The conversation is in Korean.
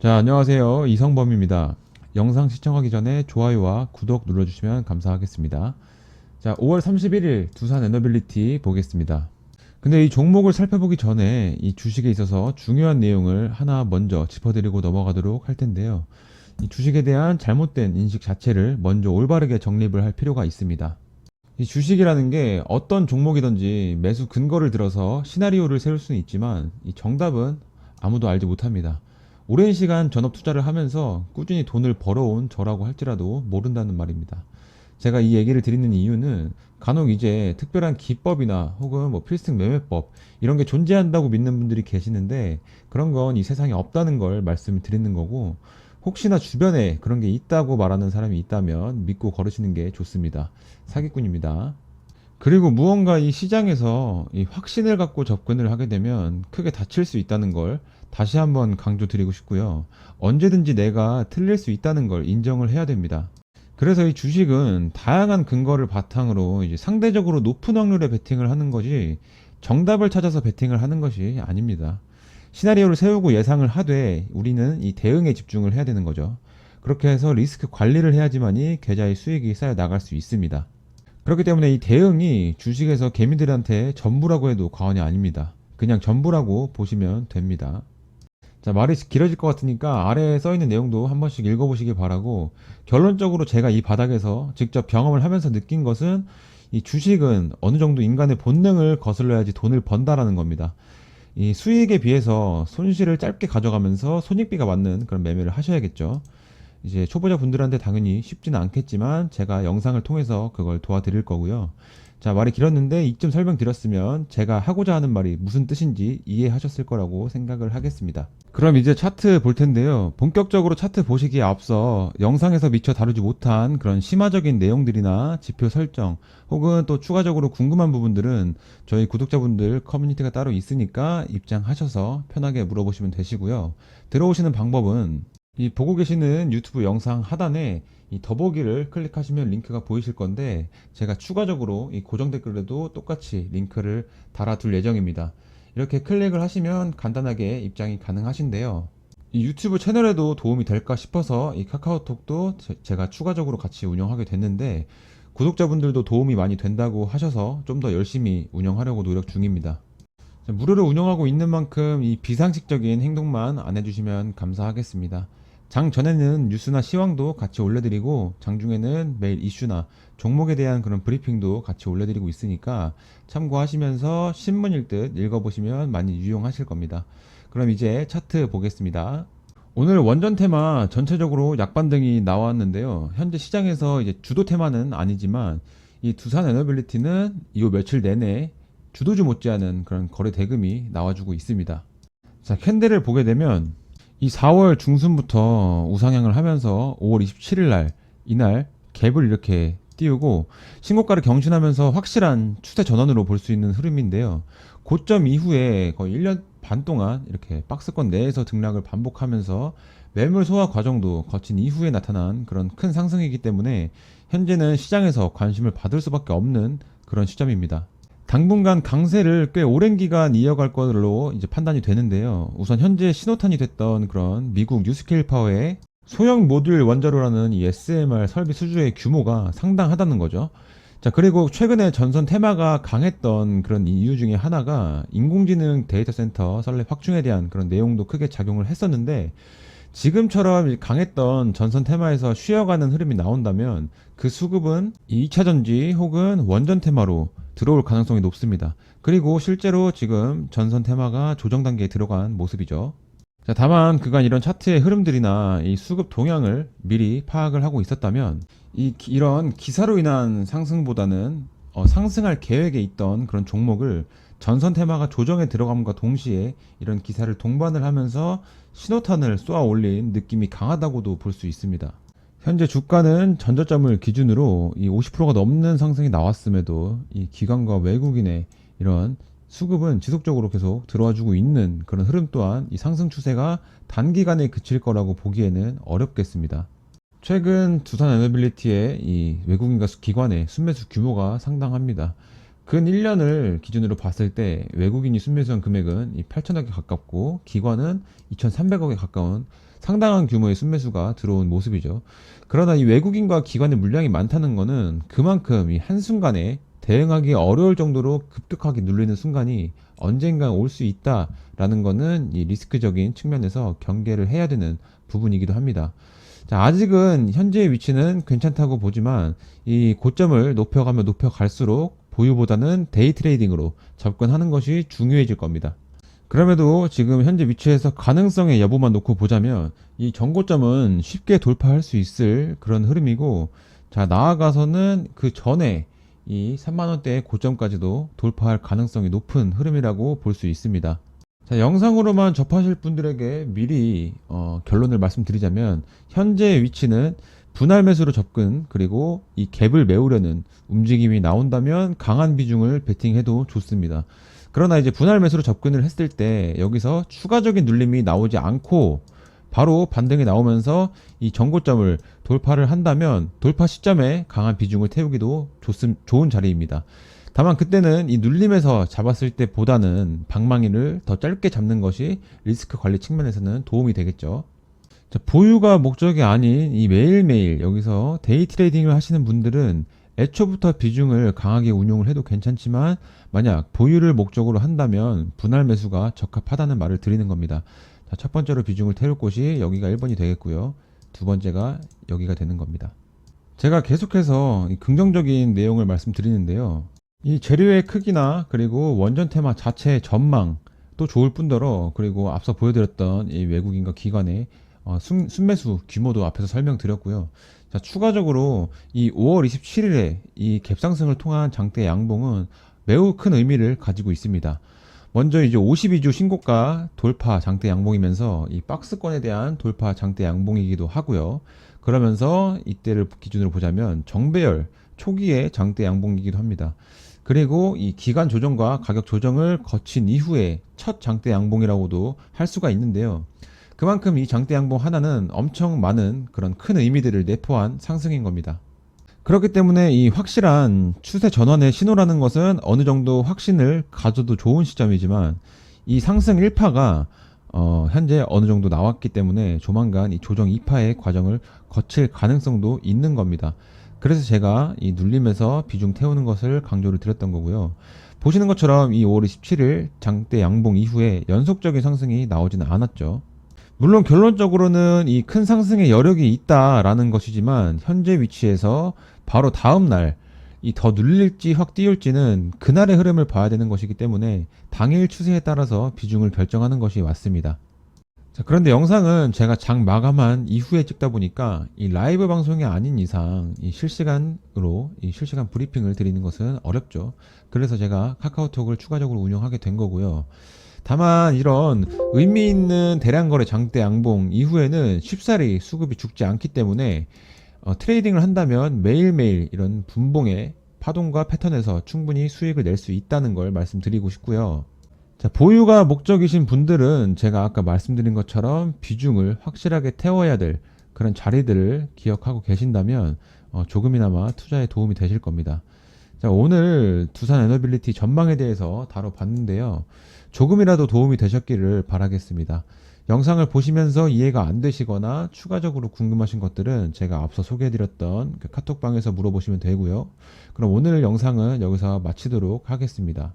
자, 안녕하세요. 이성범입니다. 영상 시청하기 전에 좋아요와 구독 눌러주시면 감사하겠습니다. 자, 5월 31일 두산 에너빌리티 보겠습니다. 근데 이 종목을 살펴보기 전에 이 주식에 있어서 중요한 내용을 하나 먼저 짚어드리고 넘어가도록 할 텐데요. 이 주식에 대한 잘못된 인식 자체를 먼저 올바르게 정립을 할 필요가 있습니다. 이 주식이라는 게 어떤 종목이든지 매수 근거를 들어서 시나리오를 세울 수는 있지만 이 정답은 아무도 알지 못합니다. 오랜 시간 전업 투자를 하면서 꾸준히 돈을 벌어온 저라고 할지라도 모른다는 말입니다. 제가 이 얘기를 드리는 이유는 간혹 이제 특별한 기법이나 혹은 뭐 필승 매매법 이런 게 존재한다고 믿는 분들이 계시는데 그런 건 이 세상에 없다는 걸 말씀을 드리는 거고, 혹시나 주변에 그런 게 있다고 말하는 사람이 있다면 믿고 걸으시는 게 좋습니다. 사기꾼입니다. 그리고 무언가 이 시장에서 이 확신을 갖고 접근을 하게 되면 크게 다칠 수 있다는 걸 다시 한번 강조드리고 싶고요. 언제든지 내가 틀릴 수 있다는 걸 인정을 해야 됩니다. 그래서 이 주식은 다양한 근거를 바탕으로 이제 상대적으로 높은 확률의 베팅을 하는 것이, 정답을 찾아서 베팅을 하는 것이 아닙니다. 시나리오를 세우고 예상을 하되 우리는 이 대응에 집중을 해야 되는 거죠. 그렇게 해서 리스크 관리를 해야지만이 계좌의 수익이 쌓여 나갈 수 있습니다. 그렇기 때문에 이 대응이 주식에서 개미들한테 전부라고 해도 과언이 아닙니다. 그냥 전부라고 보시면 됩니다. 자, 말이 길어질 것 같으니까 아래에 써있는 내용도 한 번씩 읽어보시기 바라고, 결론적으로 제가 이 바닥에서 직접 경험을 하면서 느낀 것은 이 주식은 어느 정도 인간의 본능을 거슬러야지 돈을 번다라는 겁니다. 이 수익에 비해서 손실을 짧게 가져가면서 손익비가 맞는 그런 매매를 하셔야겠죠. 이제 초보자 분들한테 당연히 쉽지는 않겠지만 제가 영상을 통해서 그걸 도와드릴 거고요. 자, 말이 길었는데 이쯤 설명드렸으면 제가 하고자 하는 말이 무슨 뜻인지 이해하셨을 거라고 생각을 하겠습니다. 그럼 이제 차트 볼 텐데요. 본격적으로 차트 보시기에 앞서 영상에서 미처 다루지 못한 그런 심화적인 내용들이나 지표 설정, 혹은 또 추가적으로 궁금한 부분들은 저희 구독자분들 커뮤니티가 따로 있으니까 입장하셔서 편하게 물어보시면 되시고요. 들어오시는 방법은 이 보고 계시는 유튜브 영상 하단에 이 더보기를 클릭하시면 링크가 보이실 건데, 제가 추가적으로 이 고정 댓글에도 똑같이 링크를 달아둘 예정입니다. 이렇게 클릭을 하시면 간단하게 입장이 가능하신데요. 이 유튜브 채널에도 도움이 될까 싶어서 이 카카오톡도 제가 추가적으로 같이 운영하게 됐는데, 구독자분들도 도움이 많이 된다고 하셔서 좀 더 열심히 운영하려고 노력 중입니다. 무료로 운영하고 있는 만큼 이 비상식적인 행동만 안 해주시면 감사하겠습니다. 장 전에는 뉴스나 시황도 같이 올려드리고, 장중에는 매일 이슈나 종목에 대한 그런 브리핑도 같이 올려드리고 있으니까 참고하시면서 신문 읽듯 읽어보시면 많이 유용하실 겁니다. 그럼 이제 차트 보겠습니다. 오늘 원전 테마 전체적으로 약반등이 나왔는데요. 현재 시장에서 이제 주도 테마는 아니지만 이 두산 에너빌리티는 이 며칠 내내 주도주 못지않은 그런 거래 대금이 나와주고 있습니다. 자, 캔들을 보게 되면 이 4월 중순부터 우상향을 하면서 5월 27일 날, 이날 갭을 이렇게 띄우고 신고가를 경신하면서 확실한 추세 전환으로 볼 수 있는 흐름인데요. 고점 이후에 거의 1년 반 동안 이렇게 박스권 내에서 등락을 반복하면서 매물 소화 과정도 거친 이후에 나타난 그런 큰 상승이기 때문에 현재는 시장에서 관심을 받을 수밖에 없는 그런 시점입니다. 당분간 강세를 꽤 오랜 기간 이어갈 걸로 이제 판단이 되는데요. 우선 현재 신호탄이 됐던 그런 미국 뉴스케일 파워의 소형 모듈 원자로라는 이 SMR 설비 수주의 규모가 상당하다는 거죠. 자, 그리고 최근에 전선 테마가 강했던 그런 이유 중에 하나가 인공지능 데이터 센터 설립 확충에 대한 그런 내용도 크게 작용을 했었는데, 지금처럼 강했던 전선 테마에서 쉬어가는 흐름이 나온다면 그 수급은 2차전지 혹은 원전 테마로 들어올 가능성이 높습니다. 그리고 실제로 지금 전선 테마가 조정 단계에 들어간 모습이죠. 자, 다만 그간 이런 차트의 흐름들이나 이 수급 동향을 미리 파악을 하고 있었다면 이런 기사로 인한 상승보다는 상승할 계획에 있던 그런 종목을 전선 테마가 조정에 들어감과 동시에 이런 기사를 동반을 하면서 신호탄을 쏘아 올린 느낌이 강하다고도 볼 수 있습니다. 현재 주가는 전저점을 기준으로 이 50%가 넘는 상승이 나왔음에도 이 기관과 외국인의 이런 수급은 지속적으로 계속 들어와주고 있는 그런 흐름 또한 이 상승 추세가 단기간에 그칠 거라고 보기에는 어렵겠습니다. 최근 두산 에너빌리티의 이 외국인과 기관의 순매수 규모가 상당합니다. 근 1년을 기준으로 봤을 때 외국인이 순매수한 금액은 8천억에 가깝고 기관은 2,300억에 가까운 상당한 규모의 순매수가 들어온 모습이죠. 그러나 이 외국인과 기관의 물량이 많다는 것은 그만큼 이 한순간에 대응하기 어려울 정도로 급격하게 눌리는 순간이 언젠가 올 수 있다라는 것은 이 리스크적인 측면에서 경계를 해야 되는 부분이기도 합니다. 자, 아직은 현재의 위치는 괜찮다고 보지만 이 고점을 높여가면 높여갈수록 보유보다는 데이 트레이딩으로 접근하는 것이 중요해질 겁니다. 그럼에도 지금 현재 위치에서 가능성의 여부만 놓고 보자면 이 정고점은 쉽게 돌파할 수 있을 그런 흐름이고, 자, 나아가서는 그 전에 이 3만원대의 고점까지도 돌파할 가능성이 높은 흐름이라고 볼 수 있습니다. 자, 영상으로만 접하실 분들에게 미리 결론을 말씀드리자면, 현재 위치는 분할 매수로 접근, 그리고 이 갭을 메우려는 움직임이 나온다면 강한 비중을 베팅해도 좋습니다. 그러나 이제 분할 매수로 접근을 했을 때 여기서 추가적인 눌림이 나오지 않고 바로 반등이 나오면서 이 정고점을 돌파를 한다면 돌파 시점에 강한 비중을 태우기도 좋은 자리입니다. 다만 그때는 이 눌림에서 잡았을 때 보다는 방망이를 더 짧게 잡는 것이 리스크 관리 측면에서는 도움이 되겠죠. 자, 보유가 목적이 아닌 이 매일매일 여기서 데이 트레이딩을 하시는 분들은 애초부터 비중을 강하게 운용을 해도 괜찮지만, 만약 보유를 목적으로 한다면 분할 매수가 적합하다는 말을 드리는 겁니다. 자, 첫 번째로 비중을 태울 곳이 여기가 1번이 되겠고요. 두 번째가 여기가 되는 겁니다. 제가 계속해서 이 긍정적인 내용을 말씀드리는데요. 이 재료의 크기나 그리고 원전 테마 자체의 전망도 좋을 뿐더러, 그리고 앞서 보여드렸던 이 외국인과 기관의 순매수 규모도 앞에서 설명드렸고요. 자, 추가적으로 이 5월 27일에 이 갭상승을 통한 장대 양봉은 매우 큰 의미를 가지고 있습니다. 먼저 이제 52주 신고가 돌파 장대 양봉이면서 이 박스권에 대한 돌파 장대 양봉이기도 하고요. 그러면서 이때를 기준으로 보자면 정배열 초기의 장대 양봉이기도 합니다. 그리고 이 기간 조정과 가격 조정을 거친 이후에 첫 장대 양봉이라고도 할 수가 있는데요. 그만큼 이 장대 양봉 하나는 엄청 많은 그런 큰 의미들을 내포한 상승인 겁니다. 그렇기 때문에 이 확실한 추세 전환의 신호라는 것은 어느 정도 확신을 가져도 좋은 시점이지만, 이 상승 1파가 현재 어느 정도 나왔기 때문에 조만간 이 조정 2파의 과정을 거칠 가능성도 있는 겁니다. 그래서 제가 이 눌림에서 비중 태우는 것을 강조를 드렸던 거고요. 보시는 것처럼 이 5월 27일 장대 양봉 이후에 연속적인 상승이 나오지는 않았죠. 물론 결론적으로는 이 큰 상승의 여력이 있다라는 것이지만, 현재 위치에서 바로 다음 날 이 더 눌릴지 확 띄울지는 그날의 흐름을 봐야 되는 것이기 때문에 당일 추세에 따라서 비중을 결정하는 것이 맞습니다. 자, 그런데 영상은 제가 장 마감한 이후에 찍다 보니까 이 라이브 방송이 아닌 이상 이 실시간으로 이 실시간 브리핑을 드리는 것은 어렵죠. 그래서 제가 카카오톡을 추가적으로 운영하게 된 거고요. 다만 이런 의미 있는 대량거래 장대 양봉 이후에는 쉽사리 수급이 죽지 않기 때문에 트레이딩을 한다면 매일매일 이런 분봉의 파동과 패턴에서 충분히 수익을 낼 수 있다는 걸 말씀드리고 싶고요. 자, 보유가 목적이신 분들은 제가 아까 말씀드린 것처럼 비중을 확실하게 태워야 될 그런 자리들을 기억하고 계신다면 조금이나마 투자에 도움이 되실 겁니다. 자, 오늘 두산 에너빌리티 전망에 대해서 다뤄봤는데요. 조금이라도 도움이 되셨기를 바라겠습니다. 영상을 보시면서 이해가 안 되시거나 추가적으로 궁금하신 것들은 제가 앞서 소개해드렸던 그 카톡방에서 물어보시면 되고요. 그럼 오늘 영상은 여기서 마치도록 하겠습니다.